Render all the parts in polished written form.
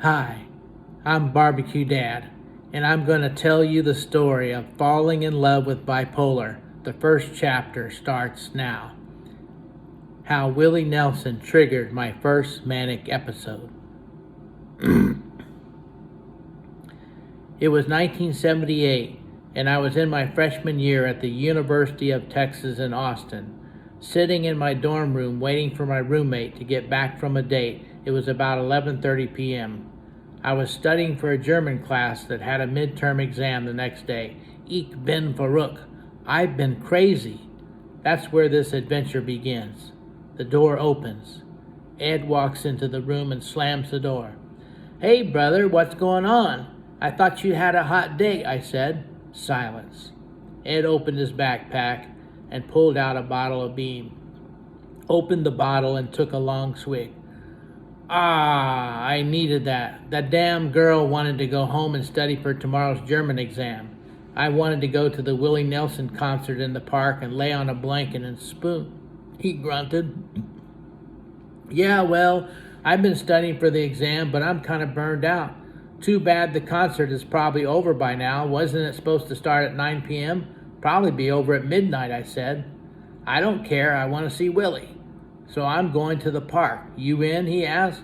Hi, I'm Barbecue Dad, and I'm going to tell you the story of falling in love with Bipolar. The first chapter starts now. How Willie Nelson triggered my first manic episode. It was 1978, and I was in my freshman year at the University of Texas in Austin, sitting in my dorm room waiting for my roommate to get back from a date. It was about 11:30 p.m. I was studying for a German class that had a midterm exam the next day. Ich bin verrückt. I've been crazy. That's where this adventure begins. The door opens. Ed walks into the room and slams the door. "Hey, brother, what's going on? I thought you had a hot date," I said. Silence. Ed opened his backpack and pulled out a bottle of Beam. Opened the bottle and took a long swig. "Ah, I needed that. That damn girl wanted to go home and study for tomorrow's German exam. I wanted to go to the Willie Nelson concert in the park and lay on a blanket and spoon." He grunted. "Yeah, well, I've been studying for the exam, but I'm kind of burned out. Too bad the concert is probably over by now. Wasn't it supposed to start at 9 p.m.? Probably be over at midnight," I said. "I don't care. I want to see Willie. So I'm going to the park. You in?" he asked.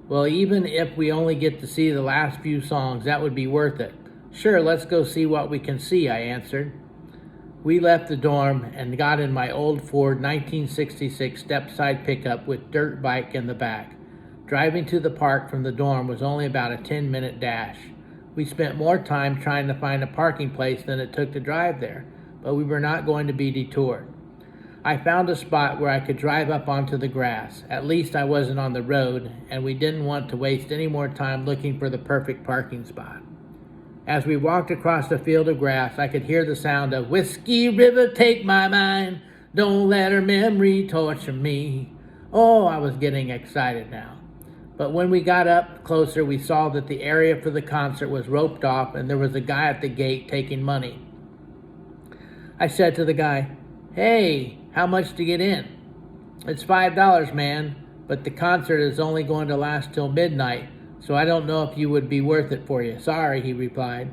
"Well, even if we only get to see the last few songs, that would be worth it." "Sure, let's go see what we can see," I answered. We left the dorm and got in my old Ford 1966 step-side pickup with dirt bike in the back. Driving to the park from the dorm was only about a 10-minute dash. We spent more time trying to find a parking place than it took to drive there, but we were not going to be detoured. I found a spot where I could drive up onto the grass. At least I wasn't on the road, and we didn't want to waste any more time looking for the perfect parking spot. As we walked across the field of grass, I could hear the sound of "Whiskey River, take my mind, don't let her memory torture me." Oh, I was getting excited now. But when we got up closer, we saw that the area for the concert was roped off and there was a guy at the gate taking money. I said to the guy, "Hey, how much to get in?" "It's $5, man, but the concert is only going to last till midnight, so I don't know if you would be worth it for you." "Sorry," he replied.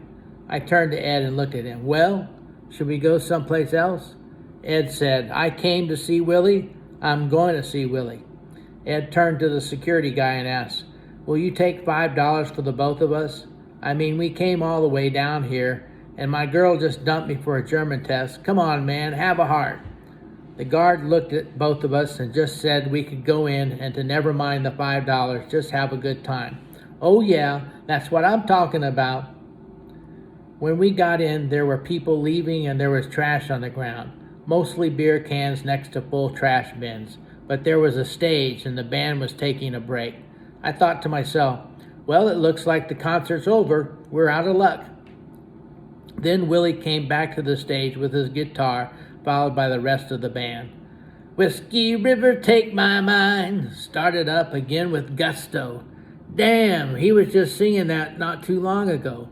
I turned to Ed and looked at him. "Well, should we go someplace else?" Ed said, "I came to see Willie. I'm going to see Willie." Ed turned to the security guy and asked, "Will you take $5 for the both of us? I mean, we came all the way down here, and my girl just dumped me for a German test. Come on, man, have a heart." The guard looked at both of us and just said we could go in and to never mind the $5, just have a good time. "Oh yeah, that's what I'm talking about." When we got in, there were people leaving and there was trash on the ground, mostly beer cans next to full trash bins. But there was a stage and the band was taking a break. I thought to myself, well, it looks like the concert's over. We're out of luck. Then Willie came back to the stage with his guitar, followed by the rest of the band. "Whiskey River, take my mind" started up again with gusto. Damn, he was just singing that not too long ago.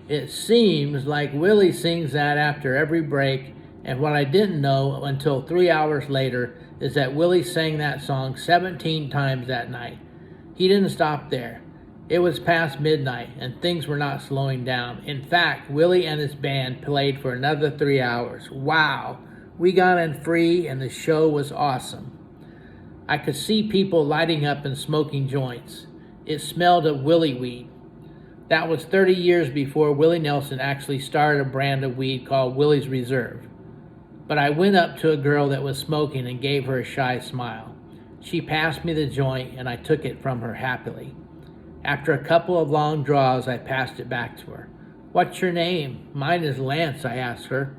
It seems like Willie sings that after every break, and what I didn't know until 3 hours later is that Willie sang that song 17 times that night. He didn't stop there. It was past midnight, and things were not slowing down. In fact, Willie and his band played for another 3 hours. Wow! We got in free, and the show was awesome. I could see people lighting up and smoking joints. It smelled of Willie weed. That was 30 years before Willie Nelson actually started a brand of weed called Willie's Reserve. But I went up to a girl that was smoking and gave her a shy smile. She passed me the joint and I took it from her happily. After a couple of long draws, I passed it back to her. "What's your name?" "Mine is Lance," I asked her.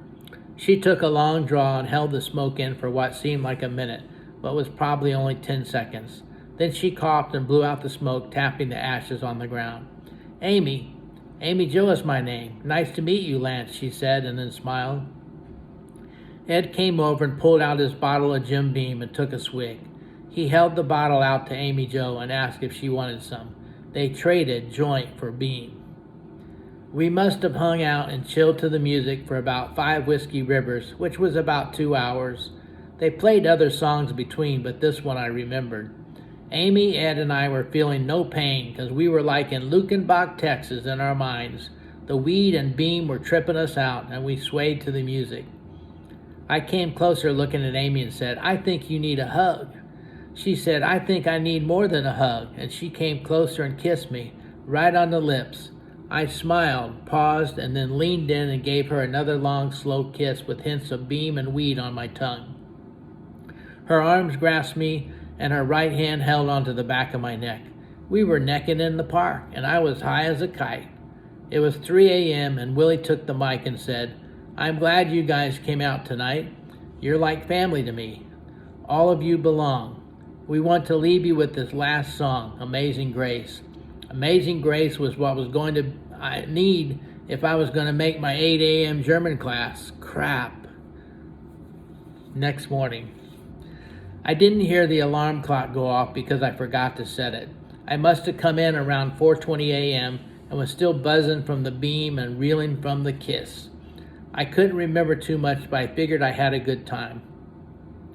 She took a long draw and held the smoke in for what seemed like a minute, but was probably only 10 seconds. Then she coughed and blew out the smoke, tapping the ashes on the ground. Amy Jo is my name. "Nice to meet you, Lance," she said, and then smiled. Ed came over and pulled out his bottle of Jim Beam and took a swig. He held the bottle out to Amy Jo and asked if she wanted some. They traded joint for Beam. We must have hung out and chilled to the music for about 5 Whiskey Rivers, which was about 2 hours. They played other songs between, but this one I remembered. Amy, Ed, and I were feeling no pain because we were like in Lukenbach, Texas in our minds. The weed and beam were tripping us out, and we swayed to the music. I came closer looking at Amy and said, "I think you need a hug." She said, "I think I need more than a hug," and she came closer and kissed me, right on the lips. I smiled, paused, and then leaned in and gave her another long, slow kiss with hints of beam and weed on my tongue. Her arms grasped me, and her right hand held onto the back of my neck. We were necking in the park, and I was high as a kite. It was 3 a.m., and Willie took the mic and said, "I'm glad you guys came out tonight. You're like family to me. All of you belong. We want to leave you with this last song, Amazing Grace." Amazing Grace was what I need if I was going to make my 8 a.m. German class. Crap. Next morning. I didn't hear the alarm clock go off because I forgot to set it. I must have come in around 4:20 a.m. and was still buzzing from the beam and reeling from the kiss. I couldn't remember too much, but I figured I had a good time.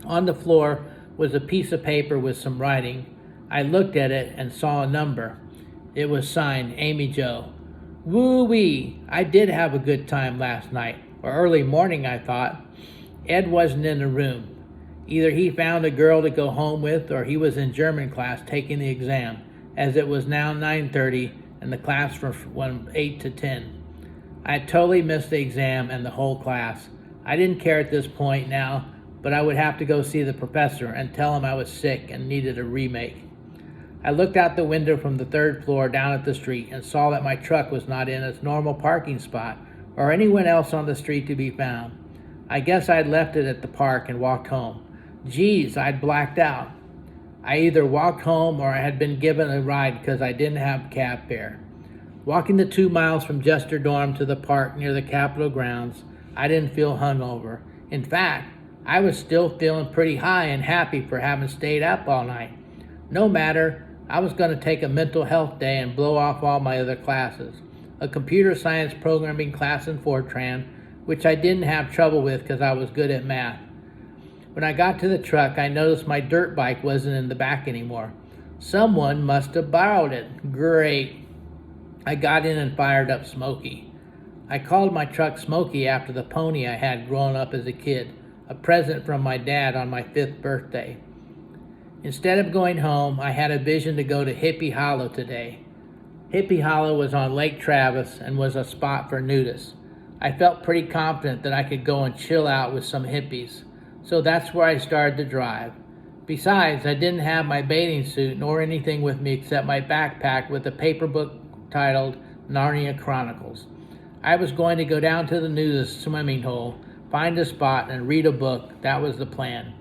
On the floor was a piece of paper with some writing. I looked at it and saw a number. It was signed Amy Jo. Woo-wee! I did have a good time last night, or early morning, I thought. Ed wasn't in the room. Either he found a girl to go home with, or he was in German class taking the exam, as it was now 9:30 and the class from 8 to 10. I had totally missed the exam and the whole class. I didn't care at this point now, but I would have to go see the professor and tell him I was sick and needed a remake. I looked out the window from the 3rd floor down at the street and saw that my truck was not in its normal parking spot or anyone else on the street to be found. I guess I'd left it at the park and walked home. Geez, I'd blacked out. I either walked home or I had been given a ride because I didn't have cab fare. Walking the 2 miles from Jester Dorm to the park near the Capitol grounds, I didn't feel hungover. In fact, I was still feeling pretty high and happy for having stayed up all night. No matter, I was going to take a mental health day and blow off all my other classes. A computer science programming class in Fortran, which I didn't have trouble with because I was good at math. When I got to the truck, I noticed my dirt bike wasn't in the back anymore. Someone must have borrowed it. Great. I got in and fired up Smokey. I called my truck Smokey after the pony I had growing up as a kid, a present from my dad on my 5th birthday. Instead of going home, I had a vision to go to Hippie Hollow today. Hippie Hollow was on Lake Travis and was a spot for nudists. I felt pretty confident that I could go and chill out with some hippies, so that's where I started to drive. Besides, I didn't have my bathing suit nor anything with me except my backpack with a paper book titled Narnia Chronicles. I was going to go down to the nudist swimming hole, find a spot, and read a book. That was the plan.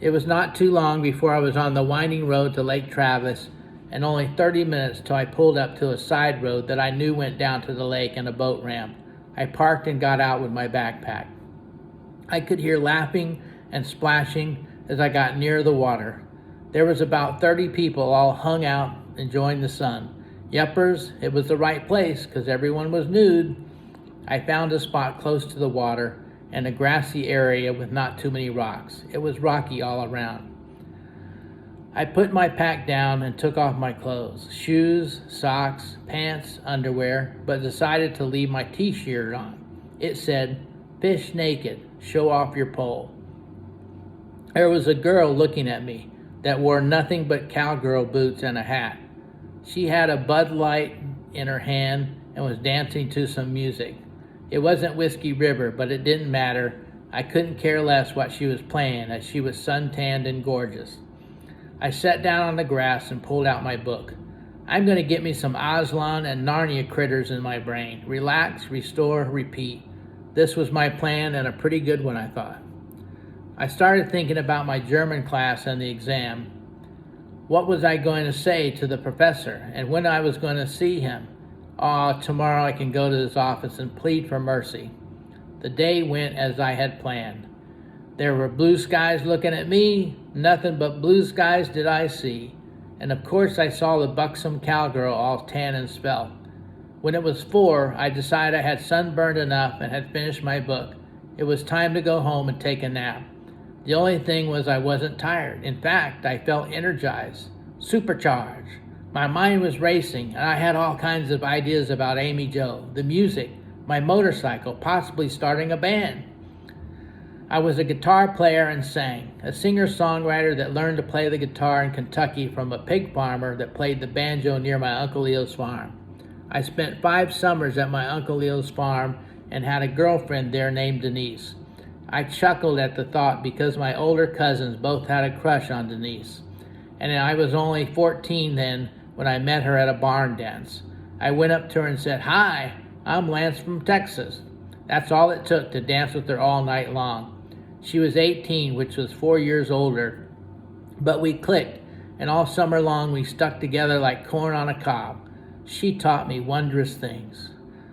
It was not too long before I was on the winding road to Lake Travis, and only 30 minutes till I pulled up to a side road that I knew went down to the lake and a boat ramp. I parked and got out with my backpack. I could hear laughing and splashing as I got near the water. There was about 30 people all hung out enjoying the sun. Yuppers, it was the right place because everyone was nude. I found a spot close to the water and a grassy area with not too many rocks. It was rocky all around. I put my pack down and took off my clothes, shoes, socks, pants, underwear, but decided to leave my t-shirt on. It said, "Fish naked, show off your pole." There was a girl looking at me that wore nothing but cowgirl boots and a hat. She had a Bud Light in her hand and was dancing to some music. It wasn't Whiskey River, but it didn't matter. I couldn't care less what she was playing, as she was suntanned and gorgeous. I sat down on the grass and pulled out my book. I'm going to get me some Aslan and Narnia critters in my brain. Relax, restore, repeat. This was my plan, and a pretty good one, I thought. I started thinking about my German class and the exam. What was I going to say to the professor, and when I was going to see him? Tomorrow I can go to his office and plead for mercy. The day went as I had planned. There were blue skies looking at me. Nothing but blue skies did I see. And of course I saw the buxom cowgirl all tan and svelte. When it was 4, I decided I had sunburned enough and had finished my book. It was time to go home and take a nap. The only thing was I wasn't tired. In fact, I felt energized. supercharged. My mind was racing, and I had all kinds of ideas about Amy Jo, the music, my motorcycle, possibly starting a band. I was a guitar player and sang, a singer-songwriter that learned to play the guitar in Kentucky from a pig farmer that played the banjo near my Uncle Leo's farm. I spent 5 summers at my Uncle Leo's farm and had a girlfriend there named Denise. I chuckled at the thought because my older cousins both had a crush on Denise, and I was only 14 then when I met her at a barn dance. I went up to her and said, "Hi, I'm Lance from Texas." That's all it took to dance with her all night long. She was 18, which was 4 years older, but we clicked, and all summer long we stuck together like corn on a cob. She taught me wondrous things.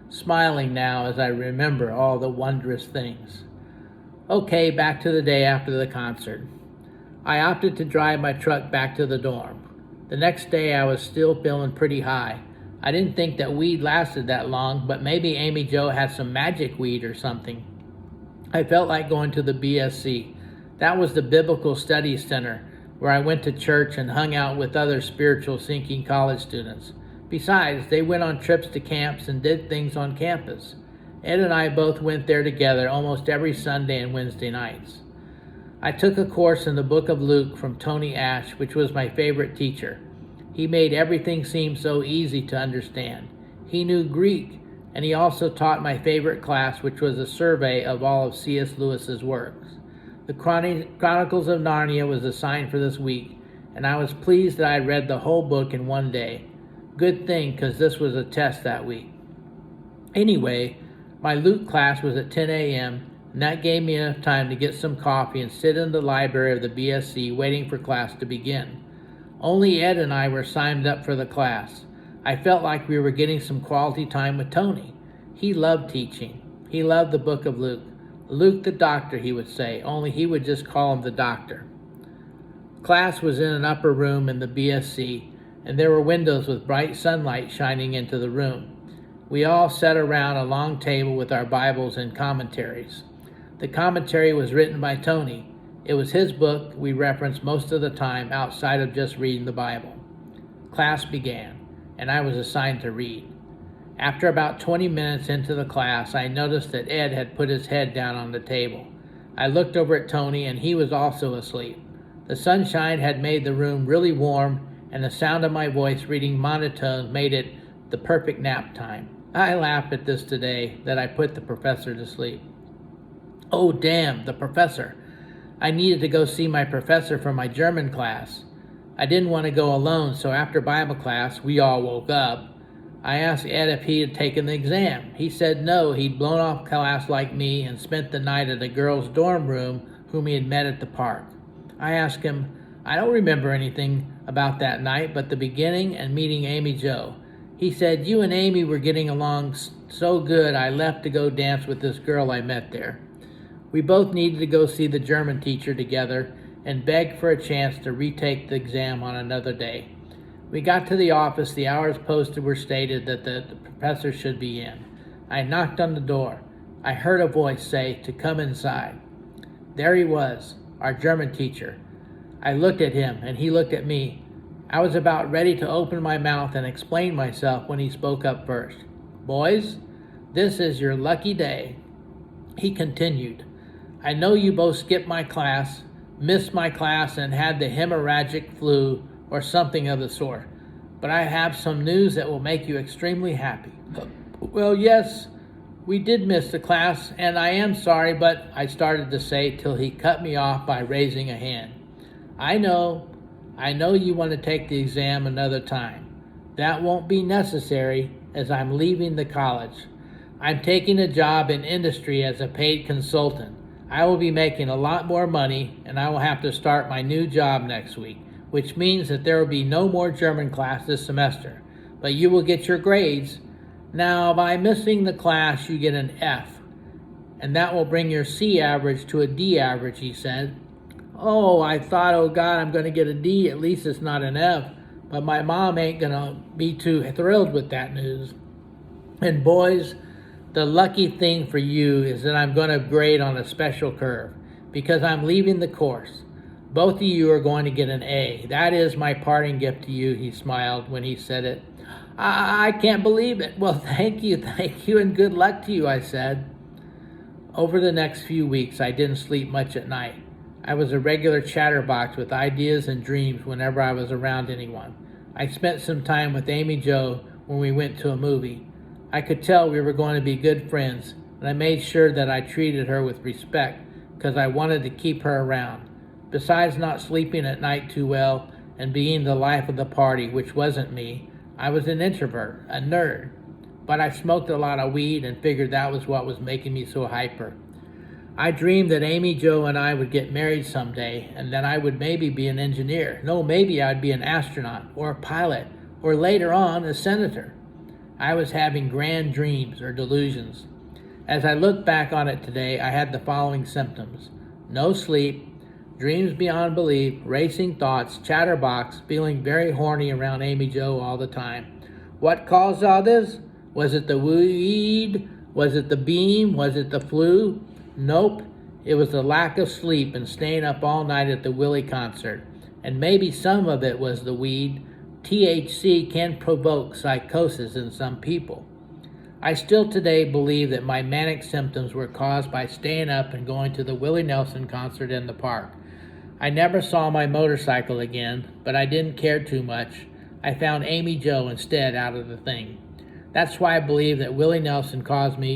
Smiling now as I remember all the wondrous things. Okay, back to the day after the concert. I opted to drive my truck back to the dorm. The next day I was still feeling pretty high. I didn't think that weed lasted that long, but maybe Amy Jo had some magic weed or something. I felt like going to the BSC. That was the Biblical Studies Center, where I went to church and hung out with other spiritual seeking college students. Besides, they went on trips to camps and did things on campus. Ed and I both went there together almost every Sunday and Wednesday nights. I took a course in the book of Luke from Tony Ash, which was my favorite teacher. He made everything seem so easy to understand. He knew Greek, and he also taught my favorite class, which was a survey of all of C.S. Lewis's works. The Chronicles of Narnia was assigned for this week, and I was pleased that I read the whole book in one day. Good thing, because this was a test that week. Anyway, my Luke class was at 10 a.m., and that gave me enough time to get some coffee and sit in the library of the BSC waiting for class to begin. Only Ed and I were signed up for the class. I felt like we were getting some quality time with Tony. He loved teaching. He loved the book of Luke. Luke the doctor, he would say, only he would just call him the doctor. Class was in an upper room in the BSC, and there were windows with bright sunlight shining into the room. We all sat around a long table with our Bibles and commentaries. The commentary was written by Tony. It was his book we referenced most of the time outside of just reading the Bible. Class began, and I was assigned to read. After about 20 minutes into the class, I noticed that Ed had put his head down on the table. I looked over at Tony, and he was also asleep. The sunshine had made the room really warm, and the sound of my voice reading monotones made it the perfect nap time. I laughed at this today, that I put the professor to sleep. Oh, damn, the professor. I needed to go see my professor for my German class. I didn't want to go alone, so after Bible class, we all woke up. I asked Ed if he had taken the exam. He said no, he'd blown off class like me and spent the night at a girl's dorm room whom he had met at the park. I asked him, I don't remember anything about that night but the beginning and meeting Amy Jo. He said, you and Amy were getting along so good I left to go dance with this girl I met there. We both needed to go see the German teacher together and begged for a chance to retake the exam on another day. We got to the office. The hours posted were stated that the professor should be in. I knocked on the door. I heard a voice say to come inside. There he was, our German teacher. I looked at him and he looked at me. I was about ready to open my mouth and explain myself when he spoke up first. Boys, this is your lucky day. He continued. I know you both skipped my class, missed my class, and had the hemorrhagic flu or something of the sort, but I have some news that will make you extremely happy. Well, yes, we did miss the class, and I am sorry, but I started to say till he cut me off by raising a hand. I know you want to take the exam another time. That won't be necessary as I'm leaving the college. I'm taking a job in industry as a paid consultant. I will be making a lot more money, and I will have to start my new job next week, which means that there will be no more German class this semester, but you will get your grades. Now, by missing the class, you get an F, and that will bring your C average to a D average, he said. Oh, I thought, oh God, I'm going to get a D, at least it's not an F, but my mom ain't going to be too thrilled with that news. And boys, the lucky thing for you is that I'm going to grade on a special curve, because I'm leaving the course. Both of you are going to get an A. That is my parting gift to you, he smiled when he said it. I can't believe it. Well, thank you, and good luck to you, I said. Over the next few weeks, I didn't sleep much at night. I was a regular chatterbox with ideas and dreams whenever I was around anyone. I spent some time with Amy Jo when we went to a movie. I could tell we were going to be good friends, and I made sure that I treated her with respect because I wanted to keep her around. Besides not sleeping at night too well and being the life of the party, which wasn't me, I was an introvert, a nerd. But I smoked a lot of weed and figured that was what was making me so hyper. I dreamed that Amy Jo and I would get married someday, and that I would maybe be an engineer. No, maybe I'd be an astronaut or a pilot, or later on a senator. I was having grand dreams or delusions. As I look back on it today, I had the following symptoms: no sleep, dreams beyond belief, racing thoughts, chatterbox, feeling very horny around Amy Jo all the time. What caused all this? Was it the weed? Was it the beam? Was it the flu? Nope. It was the lack of sleep and staying up all night at the Willie concert. And maybe some of it was the weed. THC can provoke psychosis in some people. I still today believe that my manic symptoms were caused by staying up and going to the Willie Nelson concert in the park. I never saw my motorcycle again, but I didn't care too much. I found Amy Jo instead out of the thing. That's why I believe that Willie Nelson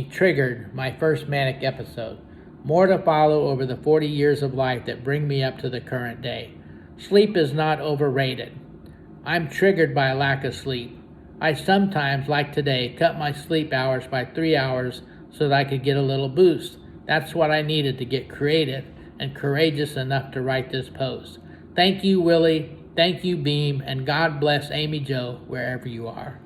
triggered my first manic episode. More to follow over the 40 years of life that bring me up to the current day. Sleep is not overrated. I'm triggered by a lack of sleep. I sometimes, like today, cut my sleep hours by 3 hours so that I could get a little boost. That's what I needed to get creative and courageous enough to write this post. Thank you, Willie. Thank you, Beam. And God bless Amy Jo wherever you are.